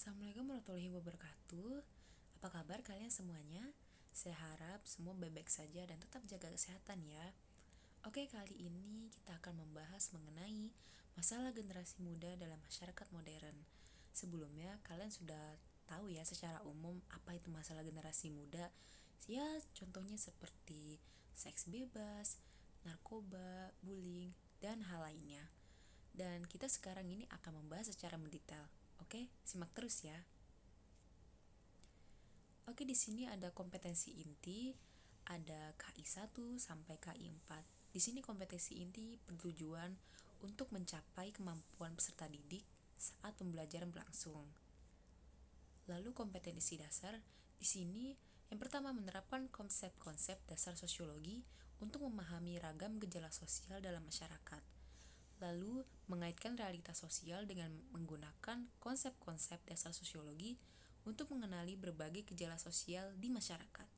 Assalamualaikum warahmatullahi wabarakatuh. Apa kabar kalian semuanya? Saya harap semua baik-baik saja dan tetap jaga kesehatan ya. Oke, kali ini kita akan membahas mengenai masalah generasi muda dalam masyarakat modern. Sebelumnya, kalian sudah tahu ya secara umum apa itu masalah generasi muda? Ya, contohnya seperti seks bebas, narkoba, bullying, dan hal lainnya. Dan kita sekarang ini akan membahas secara mendetail. Oke, simak terus ya. Oke, di sini ada kompetensi inti, ada KI 1 sampai KI 4. Di sini kompetensi inti bertujuan untuk mencapai kemampuan peserta didik saat pembelajaran berlangsung. Lalu kompetensi dasar, di sini yang pertama menerapkan konsep-konsep dasar sosiologi untuk memahami ragam gejala sosial dalam masyarakat. Lalu mengaitkan realitas sosial dengan menggunakan konsep-konsep dasar sosiologi untuk mengenali berbagai gejala sosial di masyarakat.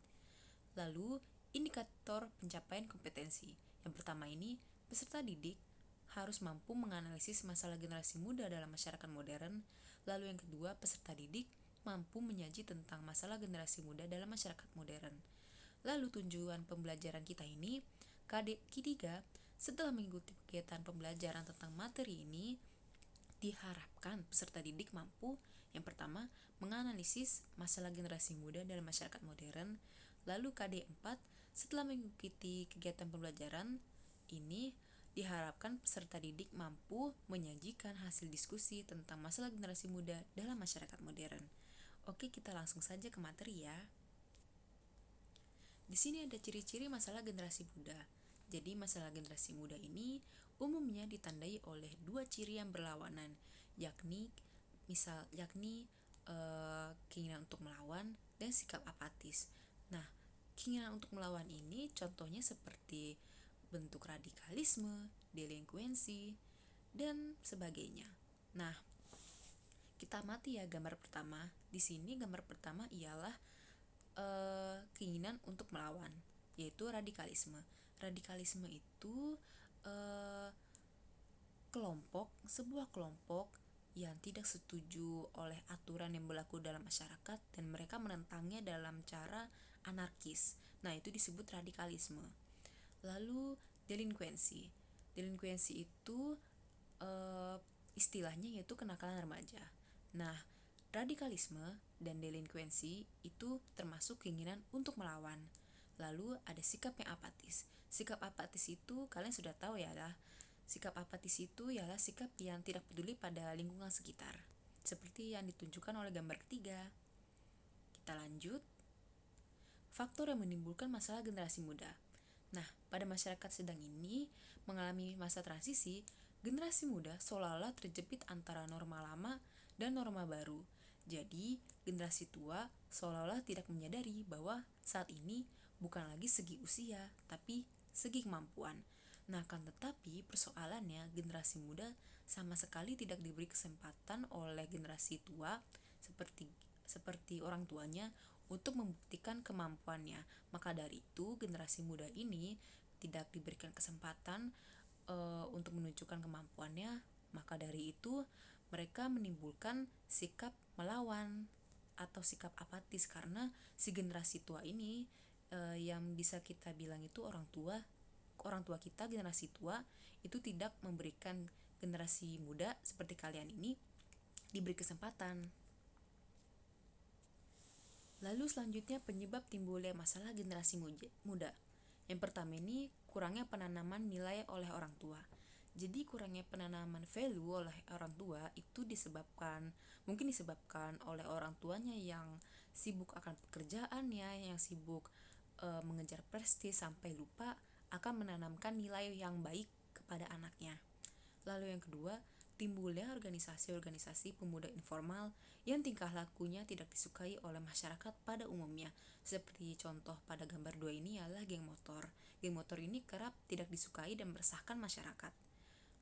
Lalu, indikator pencapaian kompetensi. Yang pertama ini, peserta didik harus mampu menganalisis masalah generasi muda dalam masyarakat modern. Lalu yang kedua, peserta didik mampu menyaji tentang masalah generasi muda dalam masyarakat modern. Lalu tujuan pembelajaran kita ini, ketiga, setelah mengikuti kegiatan pembelajaran tentang materi ini, diharapkan peserta didik mampu yang pertama, menganalisis masalah generasi muda dalam masyarakat modern. Lalu KD4, setelah mengikuti kegiatan pembelajaran ini, diharapkan peserta didik mampu menyajikan hasil diskusi tentang masalah generasi muda dalam masyarakat modern. Oke, kita langsung saja ke materi ya. Di sini ada ciri-ciri masalah generasi muda. Jadi masalah generasi muda ini umumnya ditandai oleh dua ciri yang berlawanan, yakni keinginan untuk melawan dan sikap apatis. Nah, keinginan untuk melawan ini contohnya seperti bentuk radikalisme, delinkuensi, dan sebagainya. Nah, kita amati ya gambar pertama. Di sini gambar pertama ialah keinginan untuk melawan, yaitu radikalisme. Radikalisme itu sebuah kelompok yang tidak setuju oleh aturan yang berlaku dalam masyarakat dan mereka menentangnya dalam cara anarkis. Nah, itu disebut radikalisme. Lalu delinkuensi. Delinkuensi itu istilahnya yaitu kenakalan remaja. Nah, radikalisme dan delinkuensi itu termasuk keinginan untuk melawan. Lalu ada sikap yang apatis. Sikap apatis itu kalian sudah tahu ya lah. Sikap apatis itu ialah sikap yang tidak peduli pada lingkungan sekitar. Seperti yang ditunjukkan oleh gambar ketiga. Kita lanjut. Faktor yang menimbulkan masalah generasi muda. Nah, pada masyarakat sedang ini mengalami masa transisi, generasi muda seolah-olah terjepit antara norma lama dan norma baru. Jadi, generasi tua seolah-olah tidak menyadari bahwa saat ini bukan lagi segi usia, tapi segi kemampuan. Nah, akan tetapi persoalannya generasi muda sama sekali tidak diberi kesempatan oleh generasi tua seperti orang tuanya untuk membuktikan kemampuannya. Maka dari itu, generasi muda ini tidak diberikan kesempatan untuk menunjukkan kemampuannya. Maka dari itu, mereka menimbulkan sikap melawan atau sikap apatis karena si generasi tua ini yang bisa kita bilang itu orang tua kita, generasi tua itu tidak memberikan generasi muda seperti kalian ini diberi kesempatan. Lalu selanjutnya penyebab timbulnya masalah generasi muda. Yang pertama ini kurangnya penanaman nilai oleh orang tua. Jadi kurangnya penanaman value oleh orang tua itu mungkin disebabkan oleh orang tuanya yang sibuk akan pekerjaannya, yang sibuk mengejar prestis sampai lupa akan menanamkan nilai yang baik kepada anaknya. Lalu yang kedua, timbulnya organisasi-organisasi pemuda informal yang tingkah lakunya tidak disukai oleh masyarakat pada umumnya. Seperti contoh pada gambar 2 ini adalah geng motor. Geng motor ini kerap tidak disukai dan meresahkan masyarakat.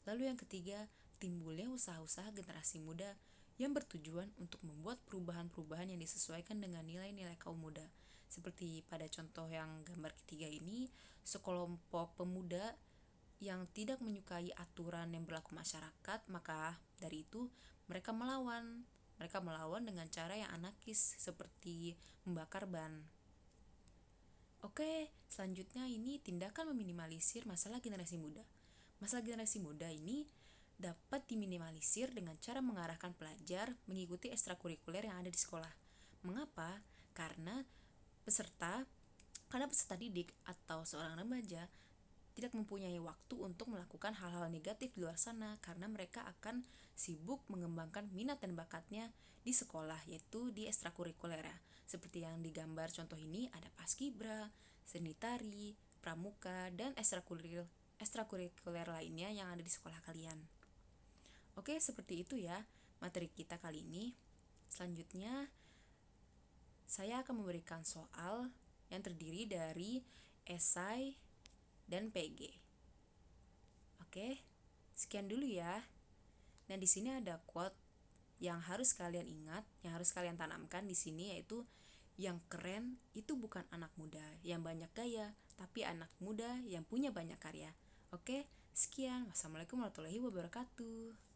Lalu yang ketiga, timbulnya usaha-usaha generasi muda yang bertujuan untuk membuat perubahan-perubahan yang disesuaikan dengan nilai-nilai kaum muda. Seperti pada contoh yang gambar ketiga ini, sekelompok pemuda yang tidak menyukai aturan yang berlaku masyarakat, maka dari itu mereka melawan Mereka melawan dengan cara yang anarkis seperti membakar ban. Oke, selanjutnya ini tindakan meminimalisir masalah generasi muda. Masalah generasi muda ini dapat diminimalisir dengan cara mengarahkan pelajar mengikuti ekstrakurikuler yang ada di sekolah. Mengapa? Peserta karena peserta didik atau seorang remaja tidak mempunyai waktu untuk melakukan hal-hal negatif di luar sana karena mereka akan sibuk mengembangkan minat dan bakatnya di sekolah, yaitu di ekstrakurikuler ya. Seperti yang digambar contoh ini ada paskibra, seni tari, pramuka, dan ekstrakurikuler lainnya yang ada di sekolah kalian. Oke, seperti itu ya materi kita kali ini. Selanjutnya saya akan memberikan soal yang terdiri dari esai dan PG. Oke, sekian dulu ya. Nah, di sini ada quote yang harus kalian ingat, yang harus kalian tanamkan di sini, yaitu yang keren itu bukan anak muda yang banyak gaya, tapi anak muda yang punya banyak karya. Oke, sekian. Wassalamualaikum warahmatullahi wabarakatuh.